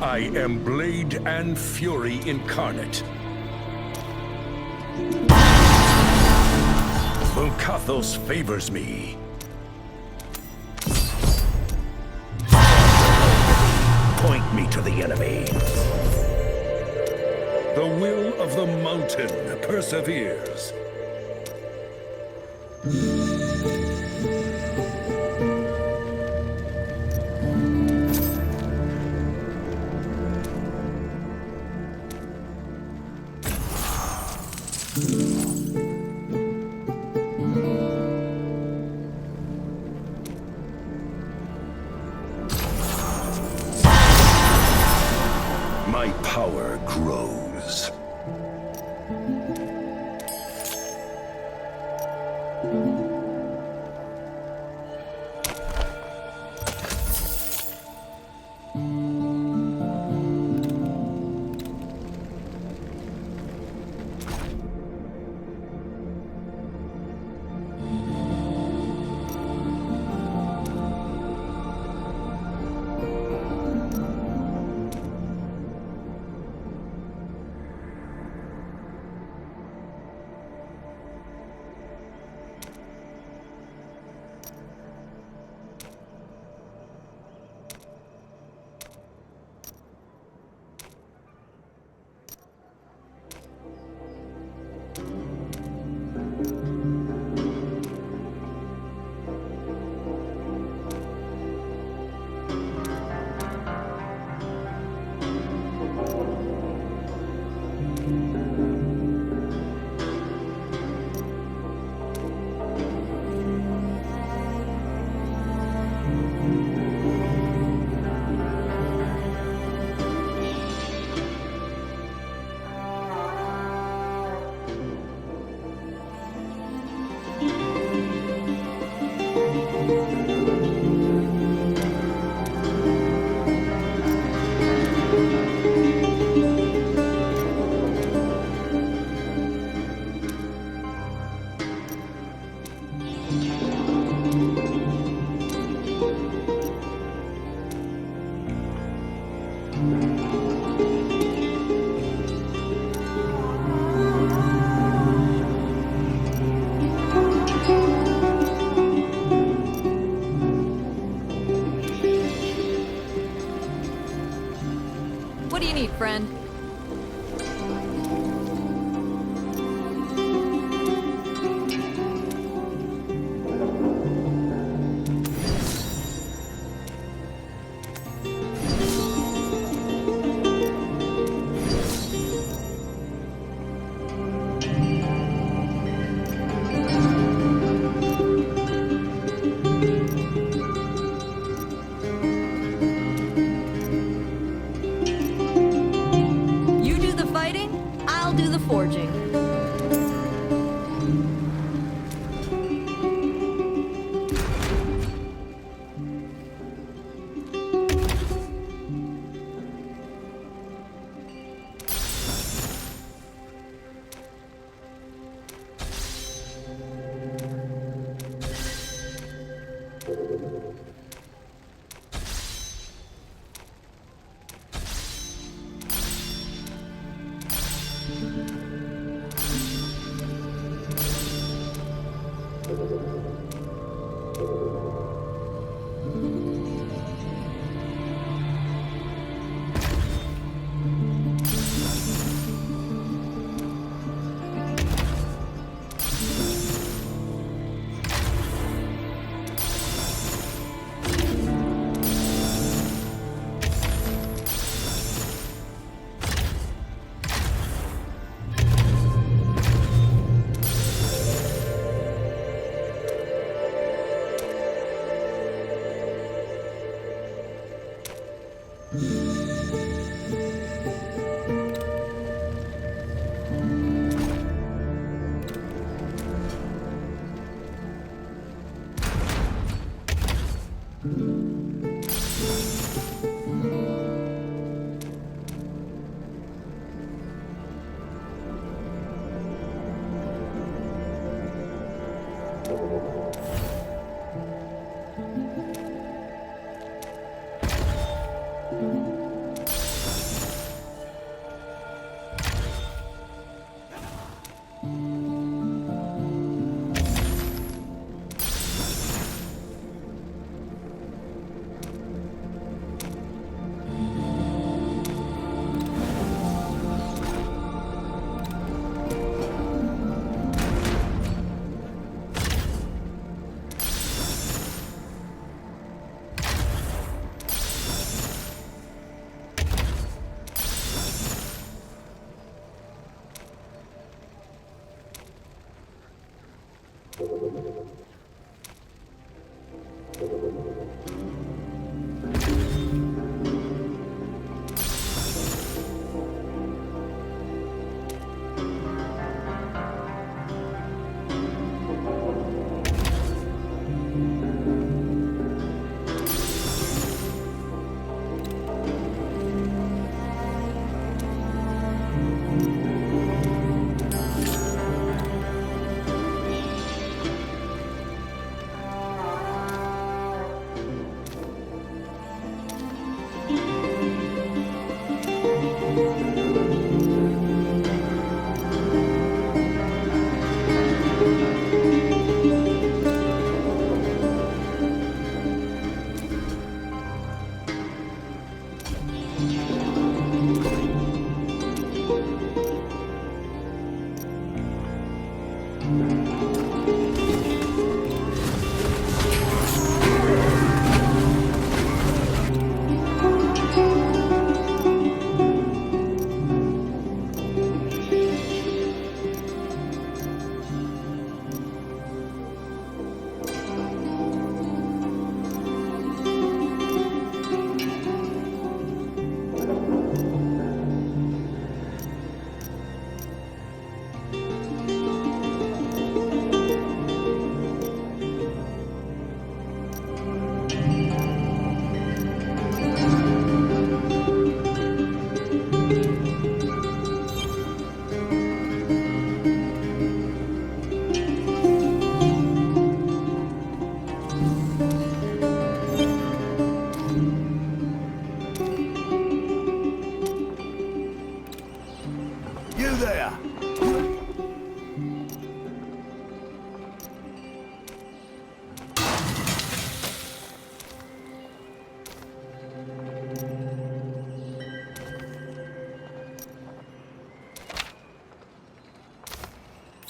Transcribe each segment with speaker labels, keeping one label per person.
Speaker 1: I am Blade and Fury incarnate. Bunkathos favors me. Point me to the enemy. The will of the mountain perseveres. My power grows.
Speaker 2: What do you need, friend? You do the fighting, I'll do the forging.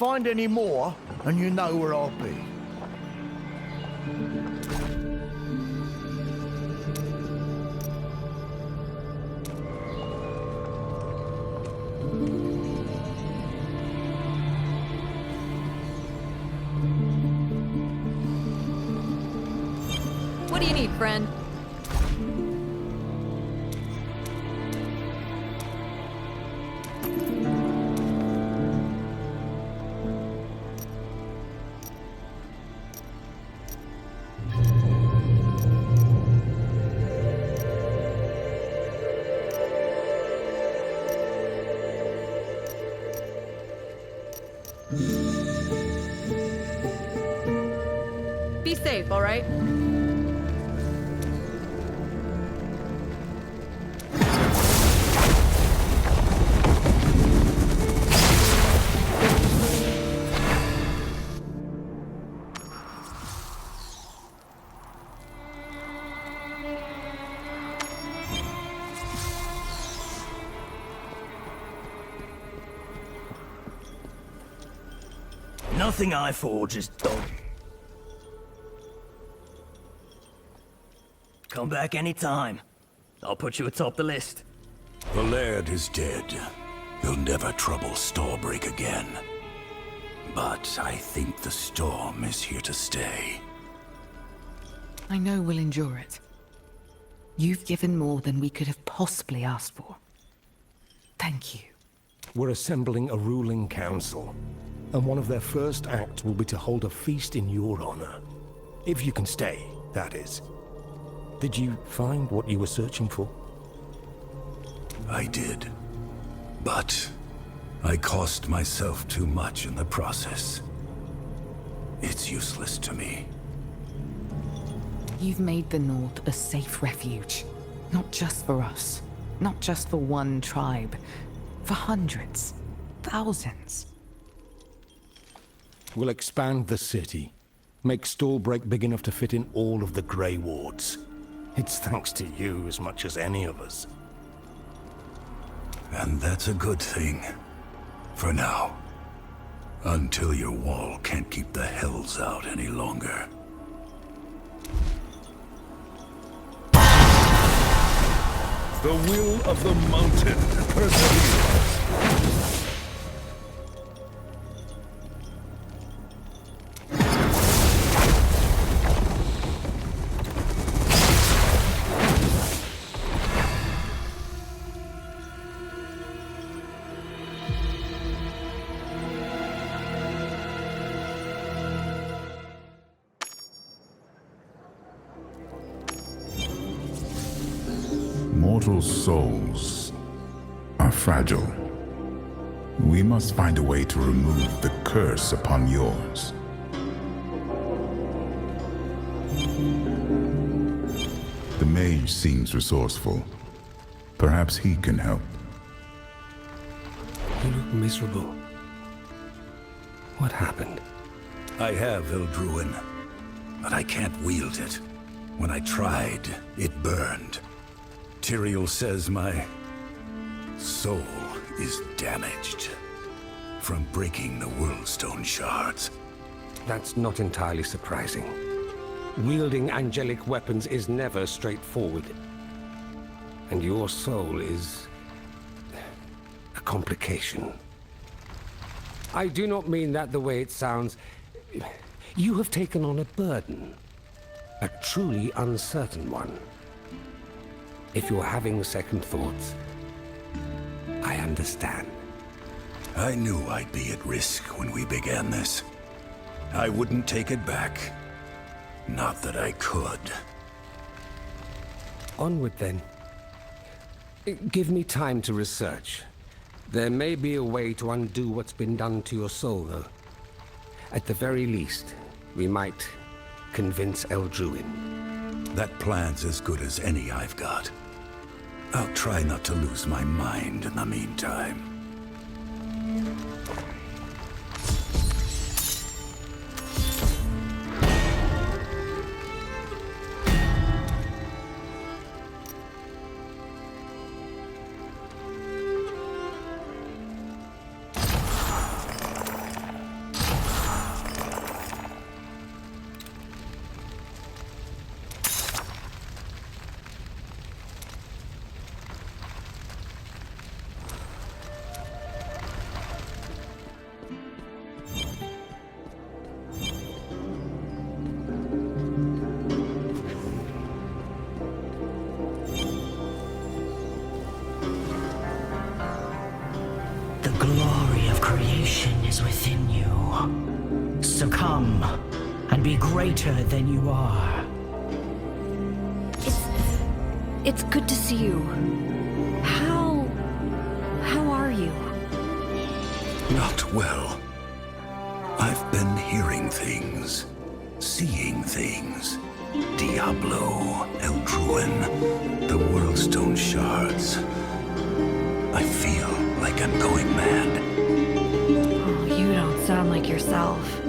Speaker 3: Find any more, and you know where I'll be.
Speaker 2: What do you need, friend? Be safe, all right?
Speaker 4: Nothing I forge is done. Come back anytime. I'll put you atop the list.
Speaker 1: The Laird is dead. He'll never trouble Starbreak again. But I think the storm is here to stay.
Speaker 5: I know we'll endure it. You've given more than we could have possibly asked for. Thank you.
Speaker 6: We're assembling a ruling council, and one of their first acts will be to hold a feast in your honor. If you can stay, that is. Did you find what you were searching for?
Speaker 1: I did. But I cost myself too much in the process. It's useless to me.
Speaker 5: You've made the North a safe refuge. Not just for us. Not just for one tribe. For hundreds. Thousands.
Speaker 6: We'll expand the city. Make Stallbreak big enough to fit in all of the Grey Wards. It's thanks to you as much as any of us.
Speaker 1: And that's a good thing. For now. Until your wall can't keep the hells out any longer. The will of the mountain perseveres.
Speaker 7: Mortal souls are fragile. We must find a way to remove the curse upon yours. The mage seems resourceful. Perhaps he can help.
Speaker 6: You look miserable. What happened?
Speaker 1: I have Ildruin, but I can't wield it. When I tried, it burned. Tyrael says my soul is damaged from breaking the Worldstone shards.
Speaker 8: That's not entirely surprising. Wielding angelic weapons is never straightforward. And your soul is a complication. I do not mean that the way it sounds. You have taken on a burden. A truly uncertain one. If you're having second thoughts, I understand.
Speaker 1: I knew I'd be at risk when we began this. I wouldn't take it back. Not that I could.
Speaker 8: Onward then. Give me time to research. There may be a way to undo what's been done to your soul, though. At the very least, we might convince Ildruin.
Speaker 1: That plan's as good as any I've got. I'll try not to lose my mind in the meantime.
Speaker 9: The glory of creation is within you. Succumb and be greater than you are.
Speaker 10: It's good to see you. How are you?
Speaker 1: Not well. I've been hearing things, seeing things. Diablo, Eldruin, the Worldstone shards. I feel like I'm going mad.
Speaker 10: Oh, you don't sound like yourself.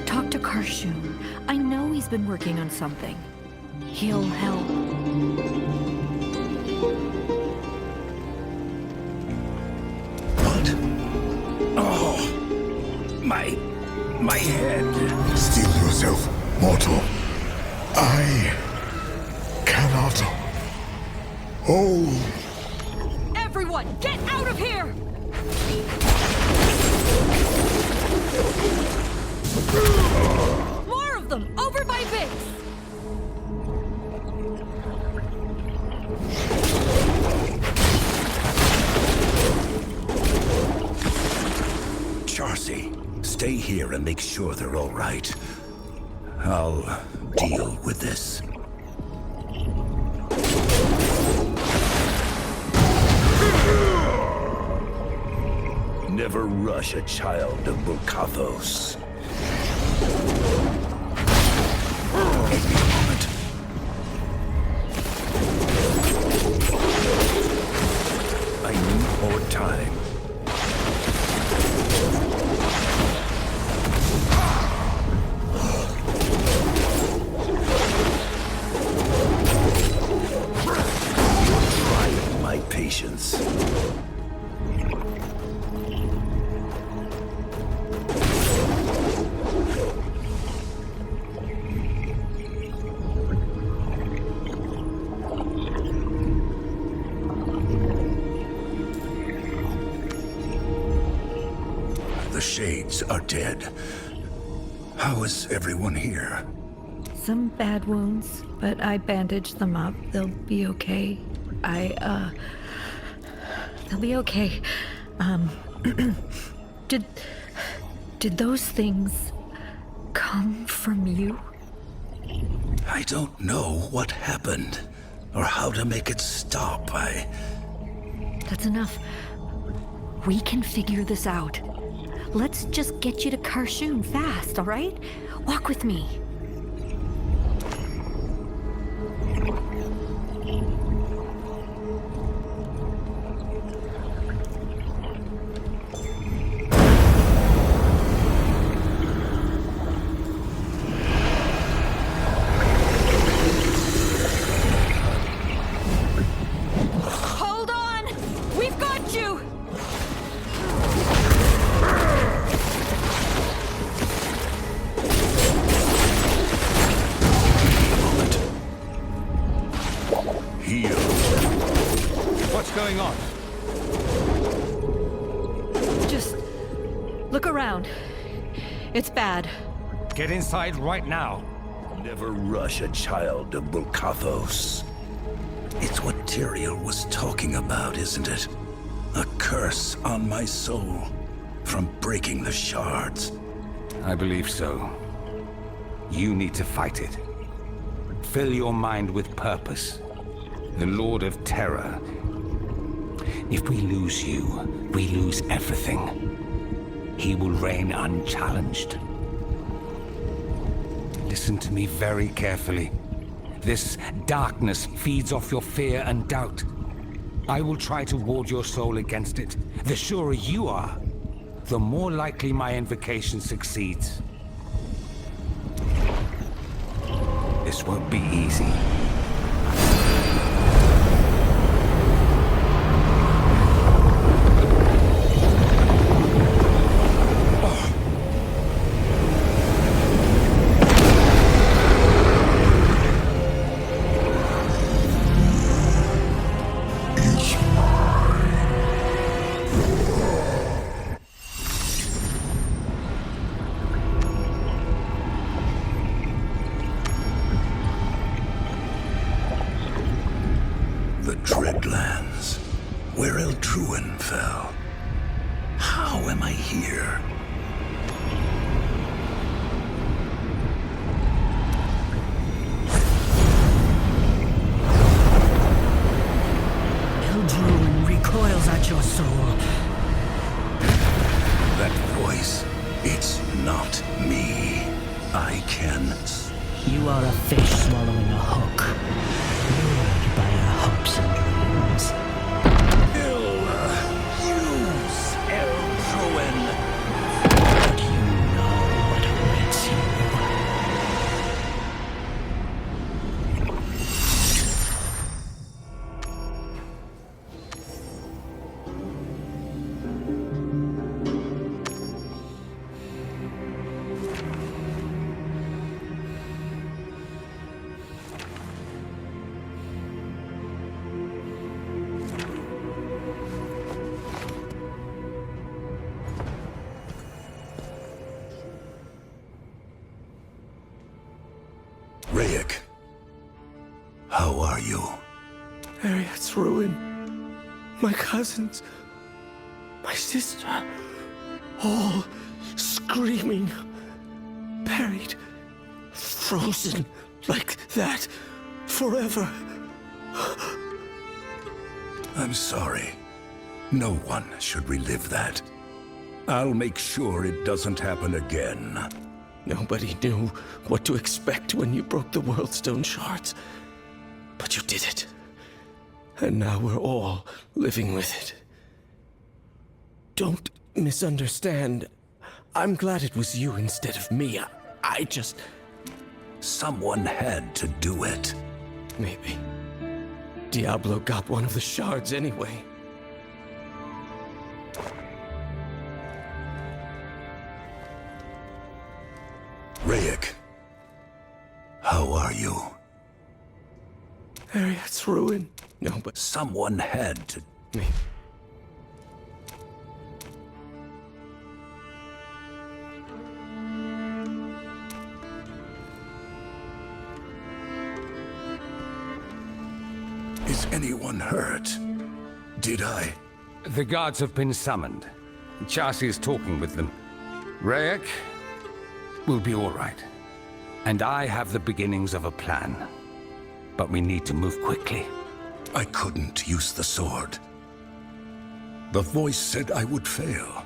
Speaker 10: Talk to Karshoon. I know he's been working on something. He'll help.
Speaker 1: What? Oh, my head.
Speaker 7: Steel yourself, mortal. I cannot hold.
Speaker 2: Everyone, get out of here! More of them! Over by base!
Speaker 1: Charcy, stay here and make sure they're all right. I'll deal with this. Never rush a child of Bulkathos. Give me a moment. I need more time. Trying my patience. The Shades are dead. How is everyone here?
Speaker 10: Some bad wounds, but I bandaged them up. They'll be okay. They'll be okay. Did those things come from you?
Speaker 1: I don't know what happened, or how to make it stop.
Speaker 10: That's enough. We can figure this out. Let's just get you to Karshoon fast, all right? Walk with me.
Speaker 2: Hold on! We've got you!
Speaker 1: Heal.
Speaker 11: What's going on?
Speaker 2: Just look around. It's bad.
Speaker 11: Get inside right now.
Speaker 1: Never rush a child of Bulkathos. It's what Tyrael was talking about, isn't it? A curse on my soul from breaking the shards.
Speaker 8: I believe so. You need to fight it. Fill your mind with purpose. The Lord of Terror. If we lose you, we lose everything. He will reign unchallenged. Listen to me very carefully. This darkness feeds off your fear and doubt. I will try to ward your soul against it. The surer you are, the more likely my invocation succeeds. This won't be easy.
Speaker 1: The Dreadlands, where Eldruin fell. How am I here?
Speaker 9: Eldruin recoils at your soul.
Speaker 1: That voice, it's not me. I can...
Speaker 9: You are a fish swallowing a hook, lured by your hopes and dreams.
Speaker 1: Use Eldruin.
Speaker 9: But you know what awaits you.
Speaker 1: Rayek, how are you?
Speaker 6: Harriet's ruin. My cousins. My sister. All screaming. Buried. Frozen like that. Forever.
Speaker 1: I'm sorry. No one should relive that. I'll make sure it doesn't happen again.
Speaker 6: Nobody knew what to expect when you broke the World Stone shards. But you did it. And now we're all living with it. Don't misunderstand. I'm glad it was you instead of me. I just...
Speaker 1: Someone had to do it.
Speaker 6: Maybe. Diablo got one of the shards anyway.
Speaker 1: Rayek, how are you?
Speaker 6: Harriet's ruin. No, but
Speaker 1: Someone had to...
Speaker 6: me.
Speaker 1: Is anyone hurt? Did I?
Speaker 8: The guards have been summoned. Chassis is talking with them. Rayek will be all right. And I have the beginnings of a plan. But we need to move quickly.
Speaker 1: I couldn't use the sword. The voice said I would fail.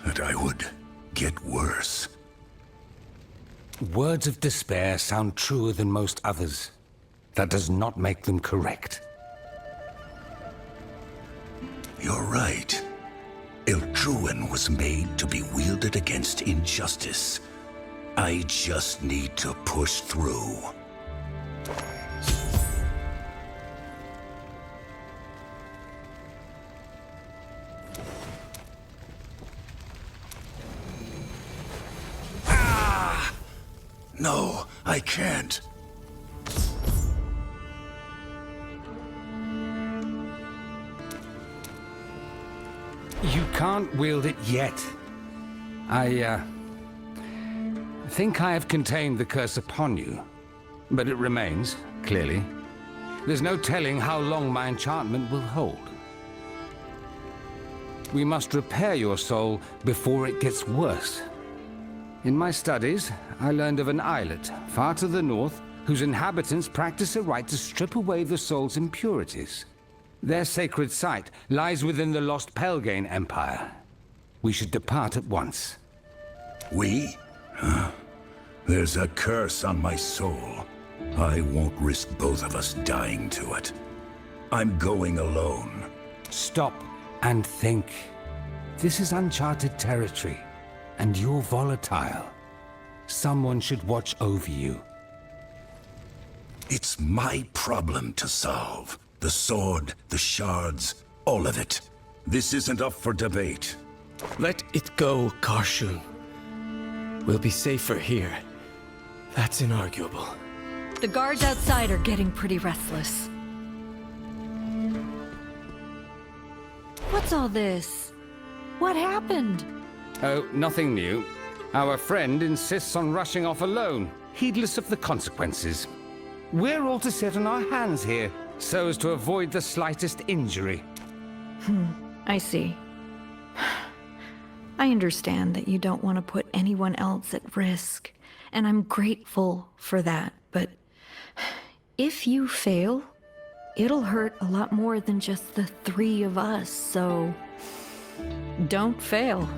Speaker 1: That I would get worse.
Speaker 8: Words of despair sound truer than most others. That does not make them correct.
Speaker 1: You're right. Eldruin was made to be wielded against injustice. I just need to push through. Ah! No, I can't.
Speaker 8: You can't wield it yet. I think I have contained the curse upon you. But it remains, clearly. There's no telling how long my enchantment will hold. We must repair your soul before it gets worse. In my studies, I learned of an islet far to the north whose inhabitants practice a rite to strip away the soul's impurities. Their sacred site lies within the lost Pelgane Empire. We should depart at once.
Speaker 1: We? Huh? There's a curse on my soul. I won't risk both of us dying to it. I'm going alone.
Speaker 8: Stop and think. This is uncharted territory, and you're volatile. Someone should watch over you.
Speaker 1: It's my problem to solve. The sword, the shards, all of it. This isn't up for debate.
Speaker 6: Let it go, Karshun. We'll be safer here. That's inarguable.
Speaker 2: The guards outside are getting pretty restless. What's all this? What happened?
Speaker 8: Oh, nothing new. Our friend insists on rushing off alone, heedless of the consequences. We're all to sit on our hands here, so as to avoid the slightest injury.
Speaker 2: I see.
Speaker 10: I understand that you don't want to put anyone else at risk, and I'm grateful for that, but if you fail, it'll hurt a lot more than just the three of us, so don't fail.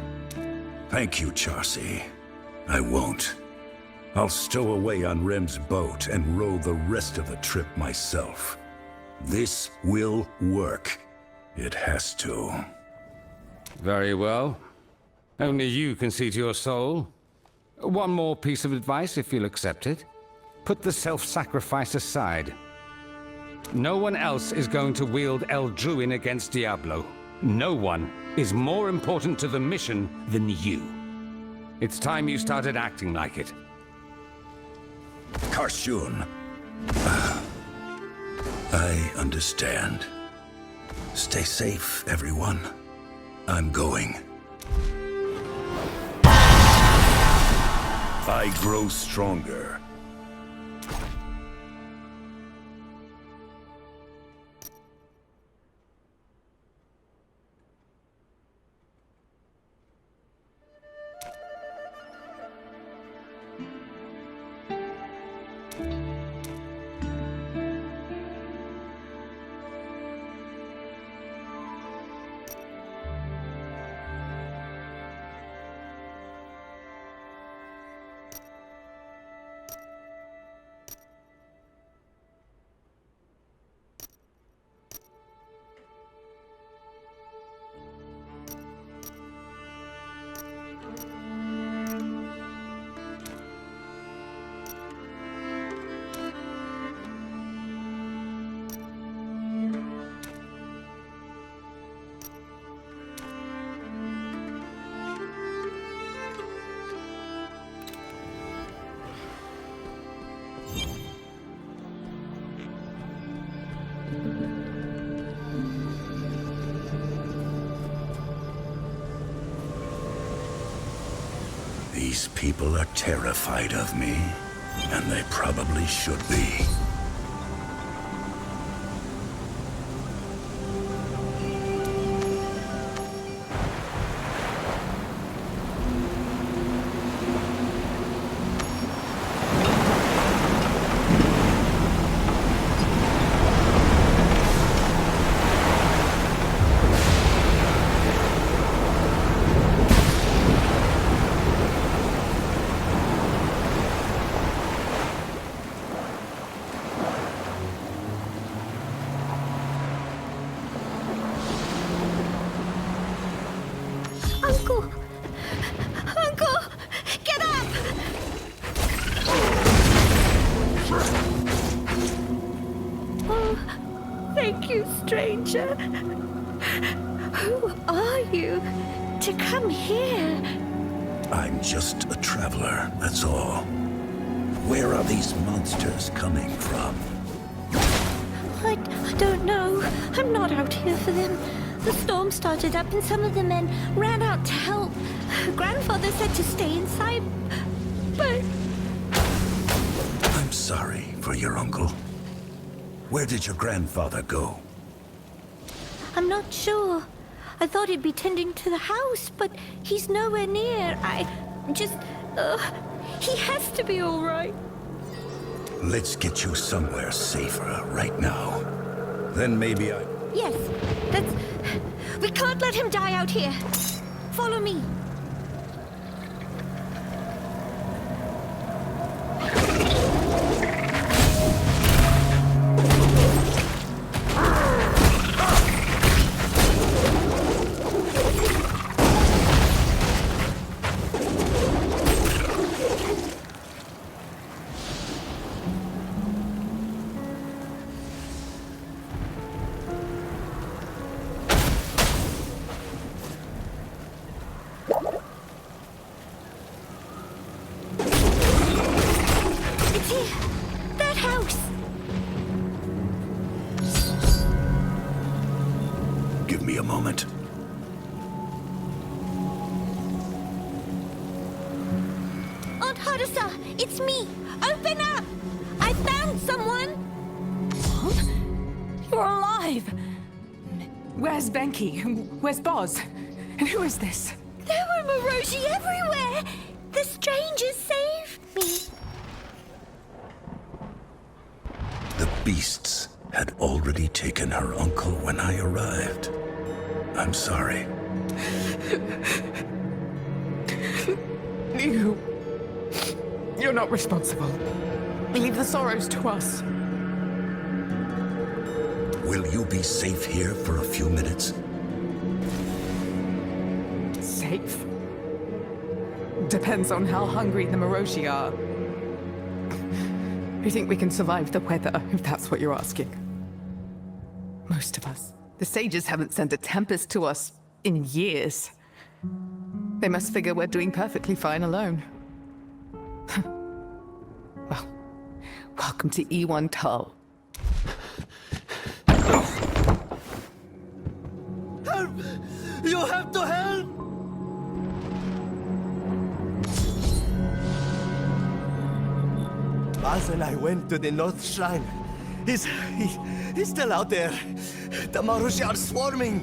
Speaker 1: Thank you, Charcy. I won't. I'll stow away on Rem's boat and row the rest of the trip myself. This will work. It has to.
Speaker 8: Very well. Only you can see to your soul. One more piece of advice, if you'll accept it. Put the self-sacrifice aside. No one else is going to wield Eldruin against Diablo. No one is more important to the mission than you. It's time you started acting like it.
Speaker 1: Karshun. I understand. Stay safe, everyone. I'm going. I grow stronger. These people are terrified of me, and they probably should be.
Speaker 10: Uncle! Get up! Oh, thank you, stranger. Who are you to come here?
Speaker 1: I'm just a traveler, that's all. Where are these monsters coming from?
Speaker 10: I don't know. I'm not out here for them. The storm started up and some of the men ran out to help. Grandfather said to stay inside, but...
Speaker 1: I'm sorry for your uncle. Where did your grandfather go?
Speaker 10: I'm not sure. I thought he'd be tending to the house, but he's nowhere near. He has to be all right.
Speaker 1: Let's get you somewhere safer right now. Then maybe I...
Speaker 10: Yes, we can't let him die out here. Follow me.
Speaker 1: Give me a moment.
Speaker 10: Aunt Hadasa, it's me. Open up. I found someone.
Speaker 5: Mom? You're alive. Where's Benki? Where's Boz? And who is this?
Speaker 12: There were Moroshi everywhere! The strangers saved me!
Speaker 1: The beasts had already taken her uncle when I arrived. I'm sorry.
Speaker 5: You're not responsible. Leave the sorrows to us.
Speaker 1: Will you be safe here for a few minutes?
Speaker 5: Safe? Depends on how hungry the Moroshi are. You think we can survive the weather, if that's what you're asking? Most of us. The sages haven't sent a tempest to us in years. They must figure we're doing perfectly fine alone. Well, welcome to Immortal.
Speaker 3: Help! You have to help! Baz and I went to the North Shrine. He's still out there. The Marushi are swarming.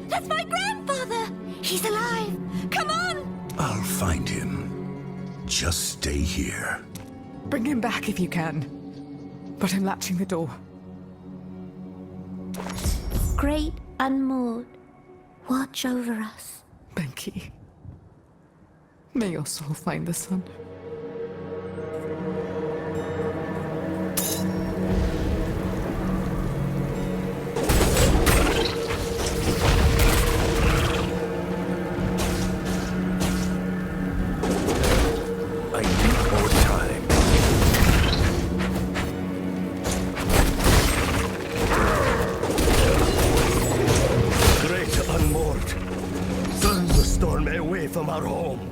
Speaker 12: That's my grandfather! He's alive! Come on!
Speaker 1: I'll find him. Just stay here.
Speaker 5: Bring him back if you can. But I'm latching the door.
Speaker 12: Great Unmoored, watch over us.
Speaker 5: Benki. May your soul find the sun.
Speaker 1: I need more time.
Speaker 3: Great Unmoored. Thunderstorm away from our home.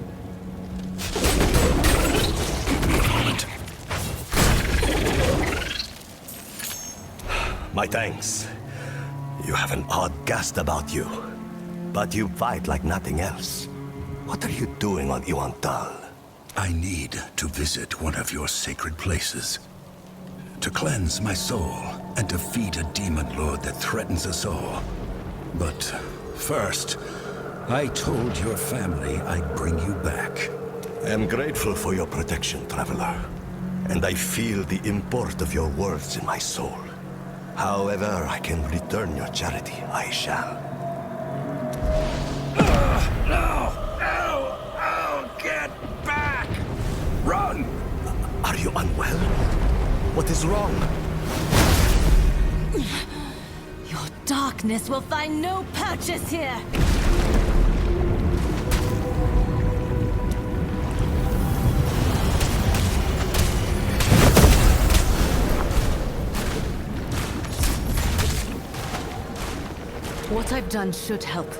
Speaker 3: My thanks. You have an odd cast about you. But you fight like nothing else. What are you doing on Immortal?
Speaker 1: I need to visit one of your sacred places. To cleanse my soul and defeat a demon lord that threatens us all. But first, I told your family I'd bring you back.
Speaker 3: I am grateful for your protection, traveler. And I feel the import of your words in my soul. However I can return your charity, I shall.
Speaker 1: No! Ow! Get back! Run!
Speaker 3: Are you unwell? What is wrong?
Speaker 2: Your darkness will find no purchase here! What I've done should help.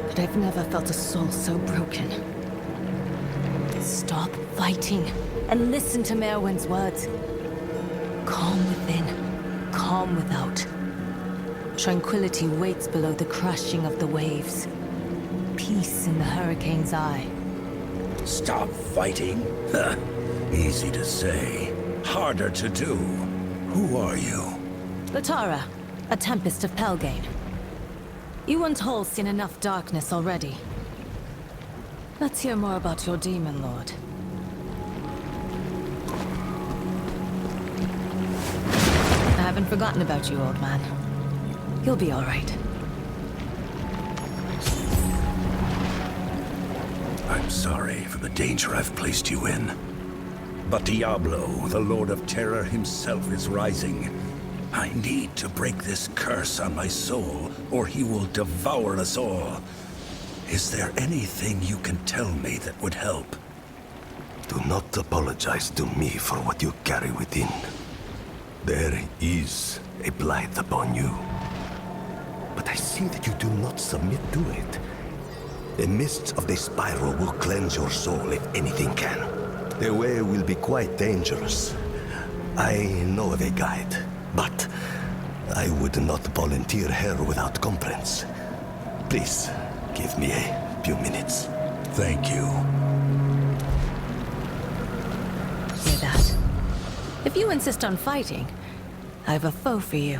Speaker 2: But I've never felt a soul so broken. Stop fighting and listen to Merwin's words. Calm within, calm without. Tranquility waits below the crashing of the waves. Peace in the hurricane's eye.
Speaker 1: Stop fighting? Easy to say, harder to do. Who are you?
Speaker 2: Latara, a Tempest of Pelgane. You and Hall seen enough darkness already. Let's hear more about your demon lord. I haven't forgotten about you, old man. You'll be all right.
Speaker 1: I'm sorry for the danger I've placed you in. But Diablo, the Lord of Terror himself, is rising. I need to break this curse on my soul, or he will devour us all. Is there anything you can tell me that would help?
Speaker 3: Do not apologize to me for what you carry within. There is a blight upon you. But I see that you do not submit to it. The mists of the spiral will cleanse your soul if anything can. The way will be quite dangerous. I know of a guide, but I would not volunteer here without complaints. Please, give me a few minutes.
Speaker 1: Thank you.
Speaker 2: Hear that? If you insist on fighting, I have a foe for you.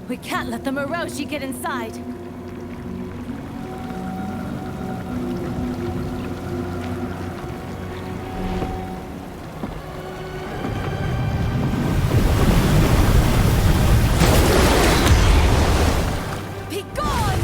Speaker 2: We can't let the Moroshi get inside. Be gone!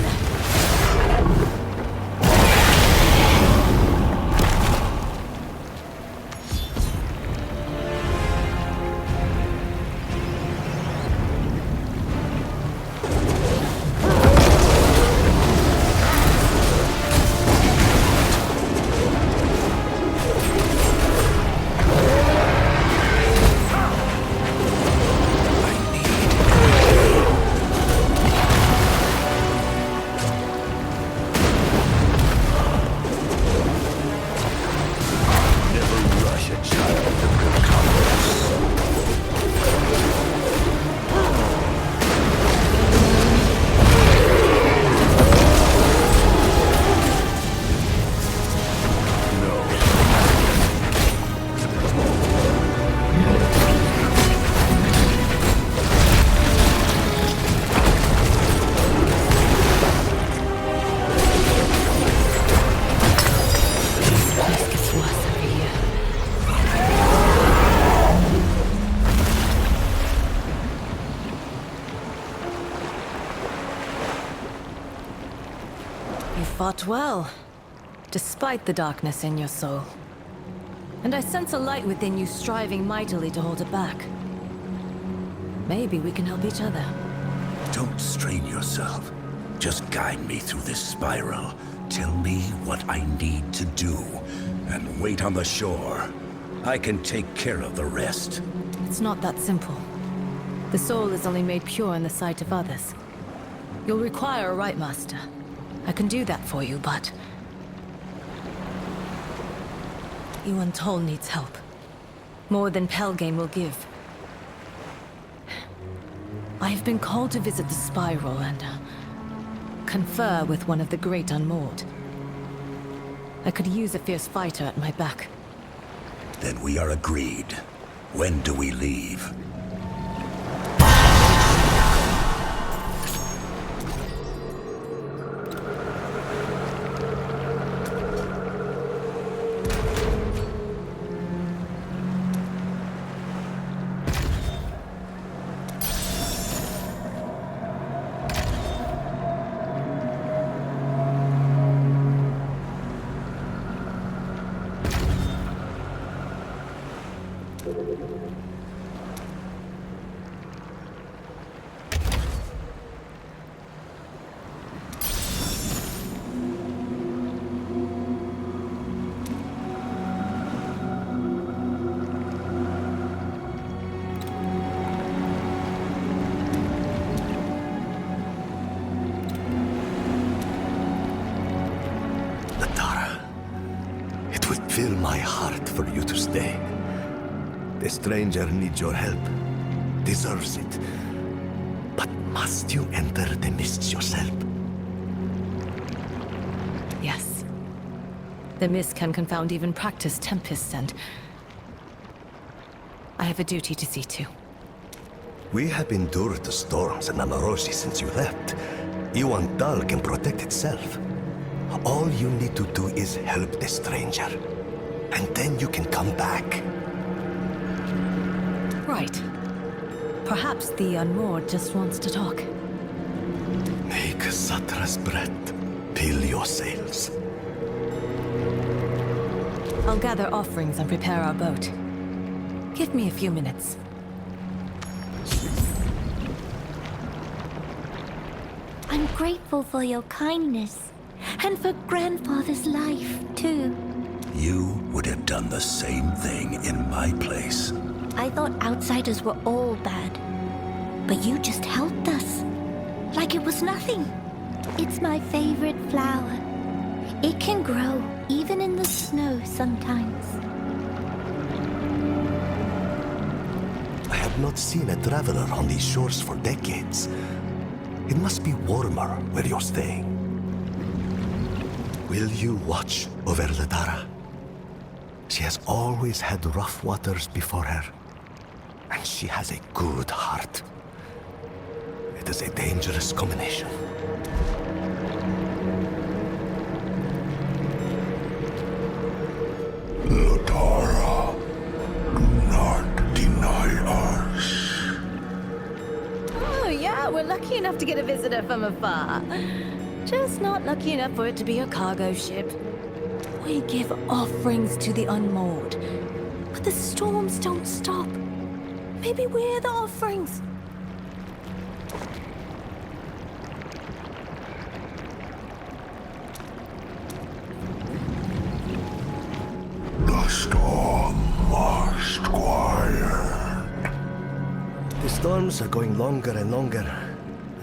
Speaker 2: Fought well, despite the darkness in your soul. And I sense a light within you striving mightily to hold it back. Maybe we can help each other.
Speaker 1: Don't strain yourself. Just guide me through this spiral. Tell me what I need to do, and wait on the shore. I can take care of the rest.
Speaker 2: It's not that simple. The soul is only made pure in the sight of others. You'll require a Rite Master. I can do that for you, but... Yuan Tol needs help. More than Pelgame will give. I have been called to visit the Spiral and confer with one of the Great Unmoored. I could use a fierce fighter at my back.
Speaker 1: Then we are agreed. When do we leave?
Speaker 3: Fill my heart for you to stay. The stranger needs your help. Deserves it. But must you enter the mists yourself?
Speaker 2: Yes. The mist can confound even practiced tempests, and... I have a duty to see to.
Speaker 3: We have endured the storms in Amorosi since you left. Yuan Tal can protect itself. All you need to do is help the stranger. And then you can come back.
Speaker 2: Right. Perhaps the Unmoored just wants to talk.
Speaker 3: Make Satra's breath fill your sails.
Speaker 2: I'll gather offerings and prepare our boat. Give me a few minutes.
Speaker 12: I'm grateful for your kindness. And for Grandfather's life, too.
Speaker 1: You would have done the same thing in my place.
Speaker 12: I thought outsiders were all bad. But you just helped us. Like it was nothing. It's my favorite flower. It can grow even in the snow sometimes.
Speaker 3: I have not seen a traveler on these shores for decades. It must be warmer where you're staying. Will you watch over Ladara? She has always had rough waters before her, and she has a good heart. That is a dangerous combination.
Speaker 7: Latara, do not deny us.
Speaker 2: Oh, yeah, we're lucky enough to get a visitor from afar. Just not lucky enough for it to be a cargo ship. We give offerings to the unmoored, but the storms don't stop. Maybe we're the offerings.
Speaker 7: The storm must quiet.
Speaker 3: The storms are going longer and longer,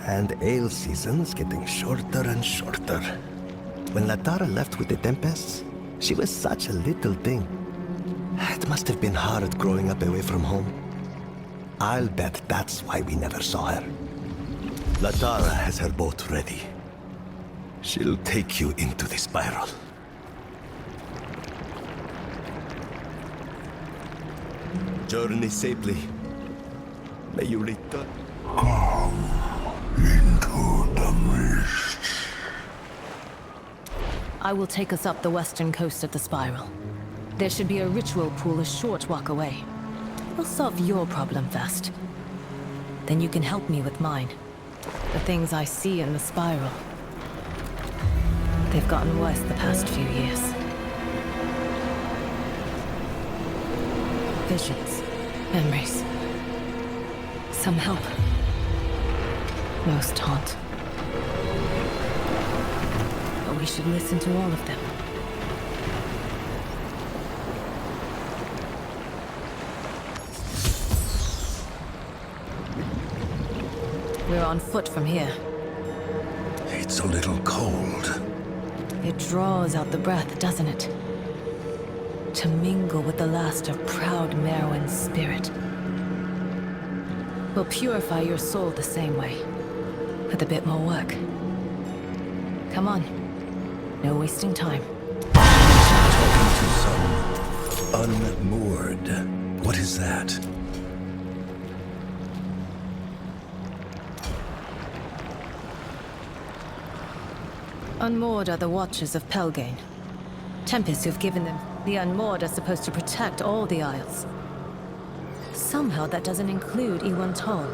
Speaker 3: and ale season's getting shorter and shorter. When Latara left with the tempests, she was such a little thing. It must have been hard growing up away from home. I'll bet that's why we never saw her. Latara has her boat ready. She'll take you into the spiral. Journey safely. May you return.
Speaker 7: Come into the mist.
Speaker 2: I will take us up the western coast of the spiral. There should be a ritual pool a short walk away. We'll solve your problem first. Then you can help me with mine. The things I see in the spiral. They've gotten worse the past few years. Visions, memories. Some help. Most haunt. But we should listen to all of them. We're on foot from here.
Speaker 1: It's a little cold.
Speaker 2: It draws out the breath, doesn't it? To mingle with the last of proud Merwin's spirit. Will purify your soul the same way, with a bit more work. Come on. No wasting time.
Speaker 1: Talking to some unmoored. What is that?
Speaker 2: Unmoored are the Watchers of Pelgane. Tempests who've given them. The Unmoored are supposed to protect all the Isles. Somehow that doesn't include Iwantol.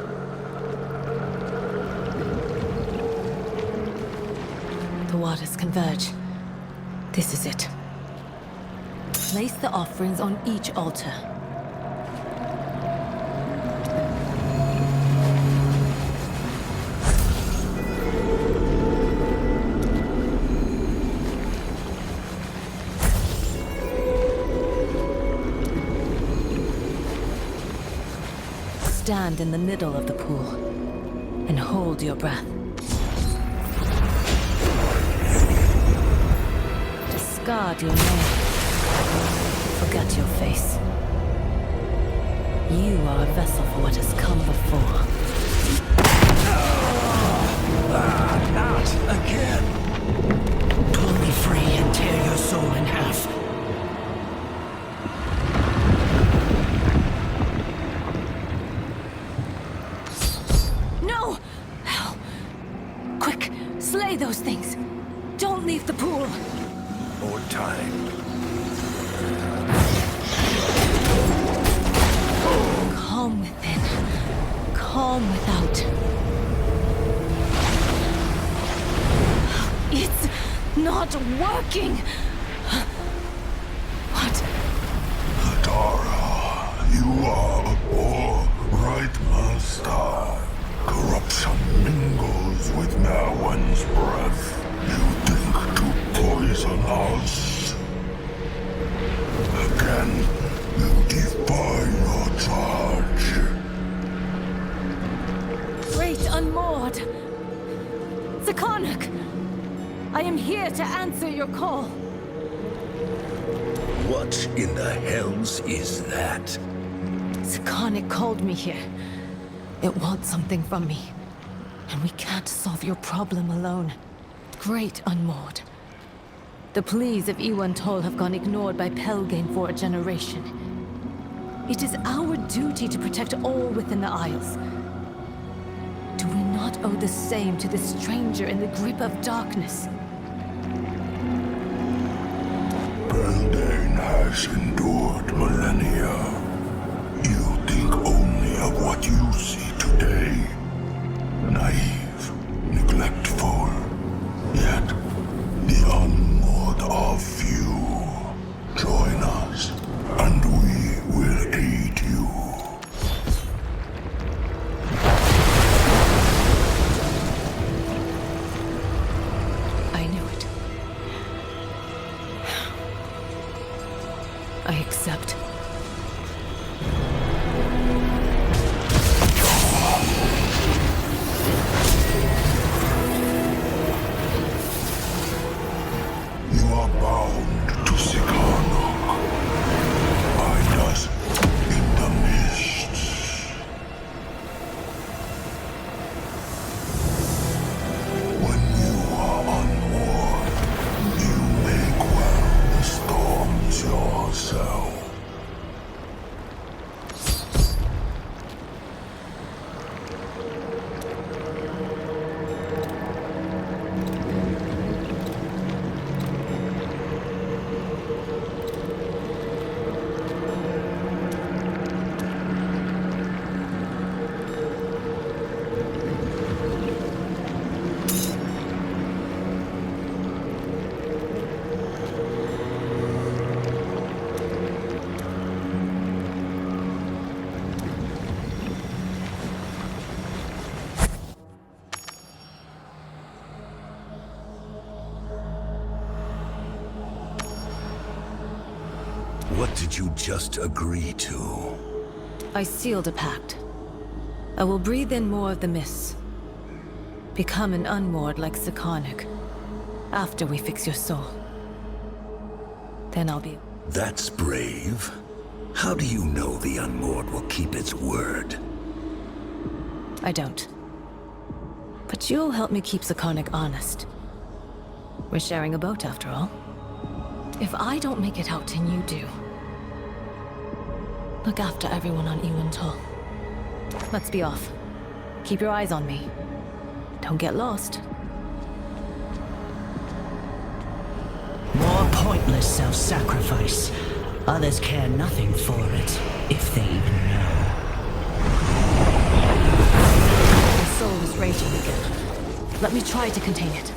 Speaker 2: The waters converge. This is it. Place the offerings on each altar. Stand in the middle of the pool and hold your breath. Discard your name. Forget your face. You are a vessel for what has come before.
Speaker 1: Not again!
Speaker 9: Pull me free and tear your soul in half.
Speaker 2: No! Quick, slay those things. Don't leave the pool.
Speaker 1: More time.
Speaker 2: Calm within, calm without. It's not working! What?
Speaker 7: Latara, you are a poor right master. Corruption mingles with Merwin's breath. You think to poison us? Again, you defy your charge.
Speaker 2: Great Unmoored! Zakarnak! I am here to answer your call.
Speaker 1: What in the hells is that?
Speaker 2: Zakarnak called me here. It wants something from me. And we can't solve your problem alone. Great Unmoored. The pleas of Iwantol have gone ignored by Pelgane for a generation. It is our duty to protect all within the Isles. Do we not owe the same to this stranger in the grip of darkness?
Speaker 3: Pearldane has endured millennia. You think only of what you see today. Naive, neglectful, yet the unmoored are few. Join us, and we will aid you.
Speaker 2: I knew it. I accept.
Speaker 3: You are bound to Sicano. Find us in the mists. When you are unmoored, you may quell the storms yourself.
Speaker 1: What did you just agree to?
Speaker 2: I sealed a pact. I will breathe in more of the mists. Become an unmoored like Sakanik. After we fix your soul. Then I'll be...
Speaker 1: That's brave. How do you know the unmoored will keep its word?
Speaker 2: I don't. But you'll help me keep Sakanik honest. We're sharing a boat after all. If I don't make it out and you do, look after everyone on Iwantol. Let's be off. Keep your eyes on me. Don't get lost.
Speaker 9: More pointless self-sacrifice. Others care nothing for it, if they even know.
Speaker 2: My soul is raging again. Let me try to contain it.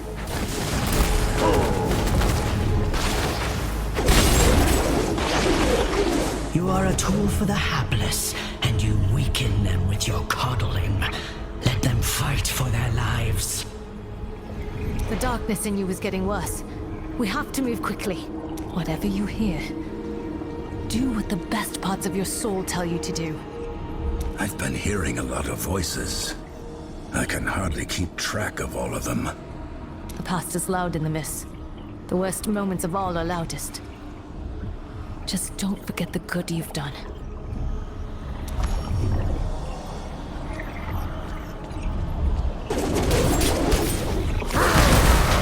Speaker 9: You are a tool for the hapless, and you weaken them with your coddling. Let them fight for their lives.
Speaker 2: The darkness in you is getting worse. We have to move quickly. Whatever you hear, do what the best parts of your soul tell you to do.
Speaker 1: I've been hearing a lot of voices. I can hardly keep track of all of them.
Speaker 2: The past is loud in the mist. The worst moments of all are loudest. Just don't forget the good you've done.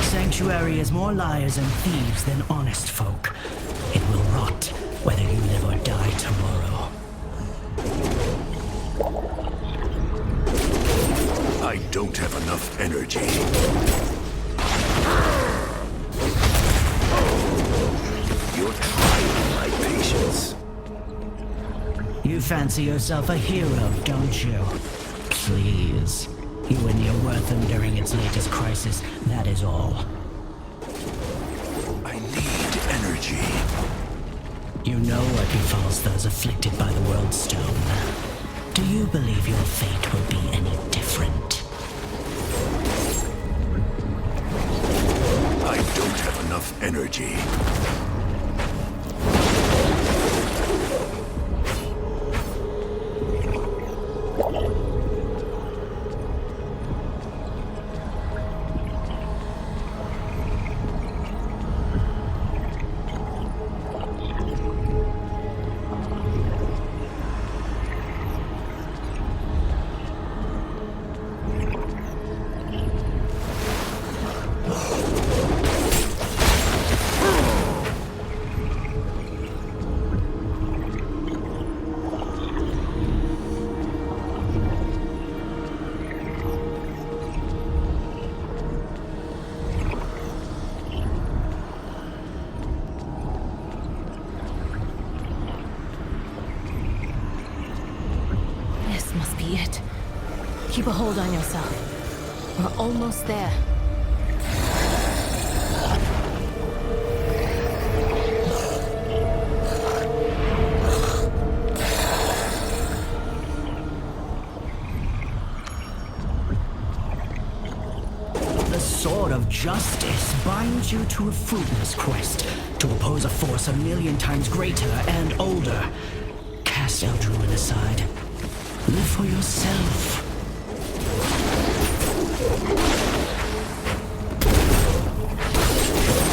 Speaker 9: Sanctuary is more liars and thieves than honest folk. It will rot, whether you live or die tomorrow.
Speaker 1: I don't have enough energy. You're trying my patience.
Speaker 9: You fancy yourself a hero, don't you? Please. You were near Wortham during its latest crisis, that is all.
Speaker 1: I need energy.
Speaker 9: You know what befalls those afflicted by the World Stone. Do you believe your fate will be any different?
Speaker 1: I don't have enough energy.
Speaker 2: be it. Keep a hold on yourself. We're almost there.
Speaker 9: The sword of justice binds you to a fruitless quest to oppose a force a million times greater and older. Cast Eldruin aside. Live for yourself.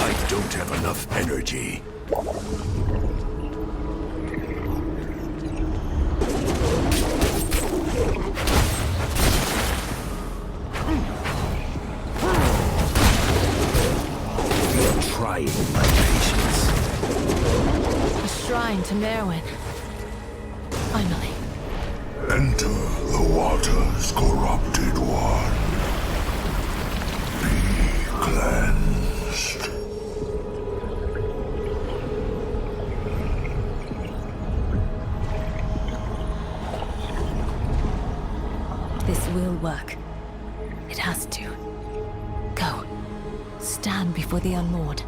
Speaker 1: I don't have enough energy. You're trying my patience.
Speaker 2: A shrine to Merwin. Finally.
Speaker 13: Enter the waters, corrupted one. Be cleansed.
Speaker 2: This will work. It has to. Go. Stand before the Unmoored.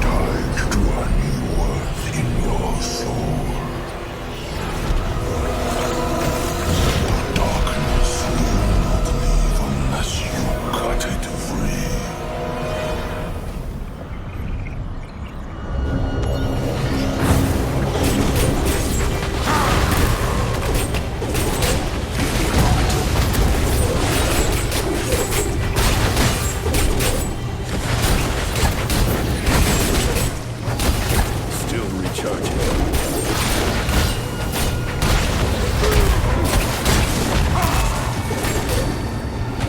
Speaker 13: Tied to a new worth in your soul. The darkness will not leave unless you cut it free.
Speaker 1: Still recharging.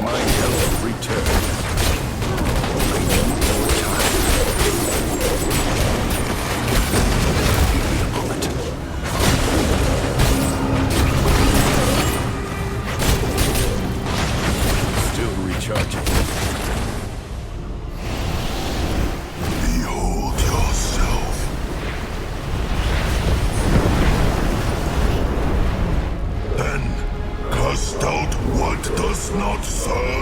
Speaker 1: My health returned. I need more time. Give me a moment. Still recharging.
Speaker 13: Behold yourself. Then cast out what does not serve.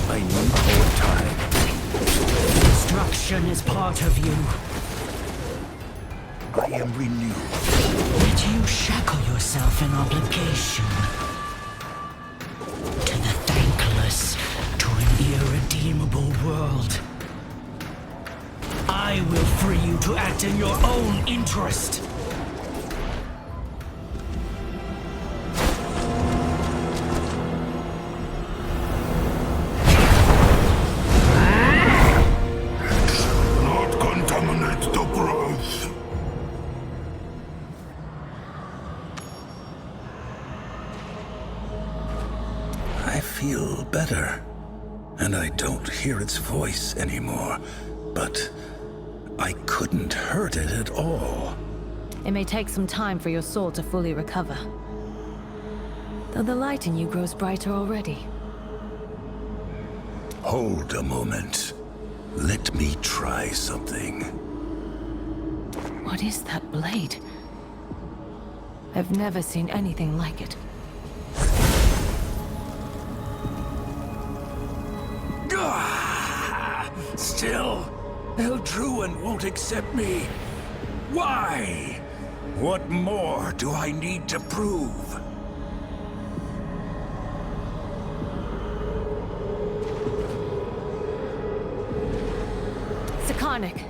Speaker 1: I need more time.
Speaker 9: Destruction is part of you.
Speaker 1: I am renewed.
Speaker 9: Yet you shackle yourself in obligation. To the thankless, to an irredeemable world. I will free you to act in your own interest.
Speaker 13: Not contaminate the growth.
Speaker 1: I feel better. And I don't hear its voice anymore. But I couldn't hurt it at all.
Speaker 2: It may take some time for your soul to fully recover. Though the light in you grows brighter already.
Speaker 1: Hold a moment. Let me try something.
Speaker 2: What is that blade? I've never seen anything like it.
Speaker 1: Still, Eldruin won't accept me. Why? What more do I need to prove?
Speaker 2: Sakarnik,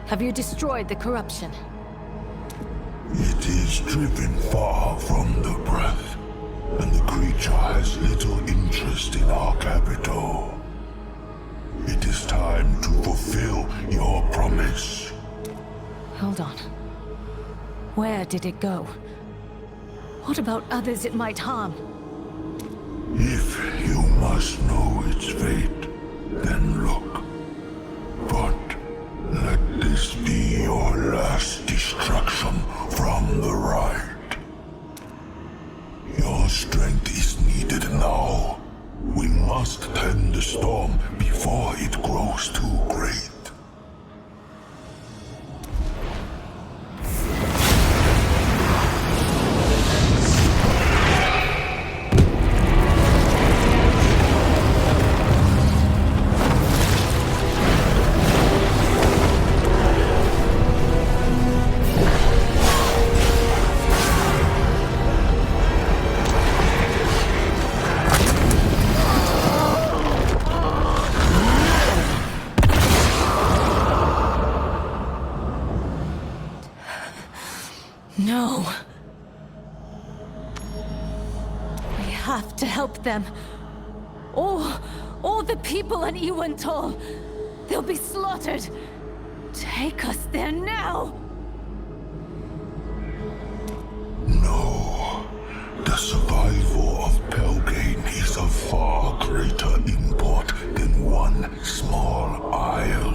Speaker 2: have you destroyed the corruption?
Speaker 13: It is driven far from the breath. and the creature has little interest in our capital. It is time to fulfill your promise.
Speaker 2: Hold on. Where did it go? What about others it might harm?
Speaker 13: If you must know its fate, then look. But let this be your last distraction from the ride. Your strength is needed now. We must tend the storm before it grows too great.
Speaker 2: No. We have to help them. All the people on Iwantol. They'll be slaughtered. Take us there now.
Speaker 13: No. The survival of Pelgane is of far greater import than one small isle.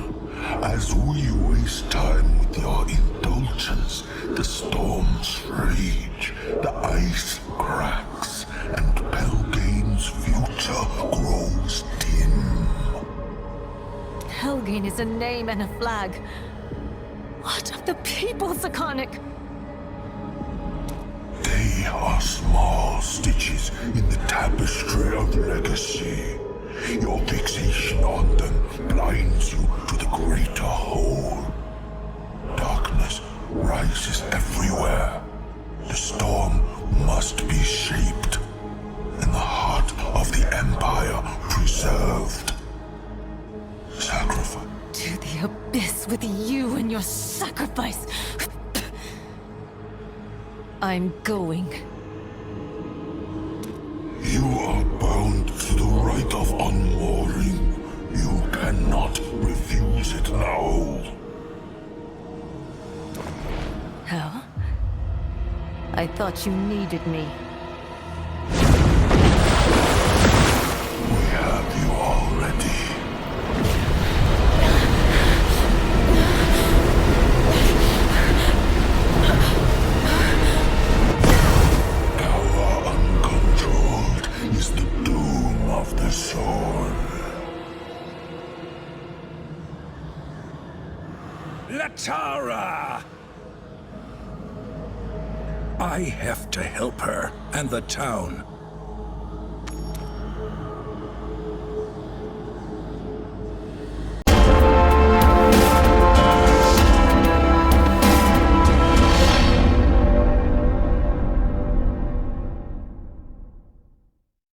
Speaker 13: As we waste time with your indulgence, the storms rage, the ice cracks, and Pelgane's future grows dim.
Speaker 2: Helgane is a name and a flag. What of the people, Zakonic?
Speaker 13: They are small stitches in the tapestry of legacy. Your fixation on them blinds you to the greater whole. Darkness rises everywhere. The storm must be shaped, and the heart of the Empire preserved. Sacrifice.
Speaker 2: To the abyss with you and your sacrifice. I'm going.
Speaker 13: You are bound to the right of unmooring. You cannot refuse it now.
Speaker 2: How? I thought you needed me.
Speaker 13: We have you already. Power uncontrolled is the doom of the soul.
Speaker 1: Latara! I have to help her and the town.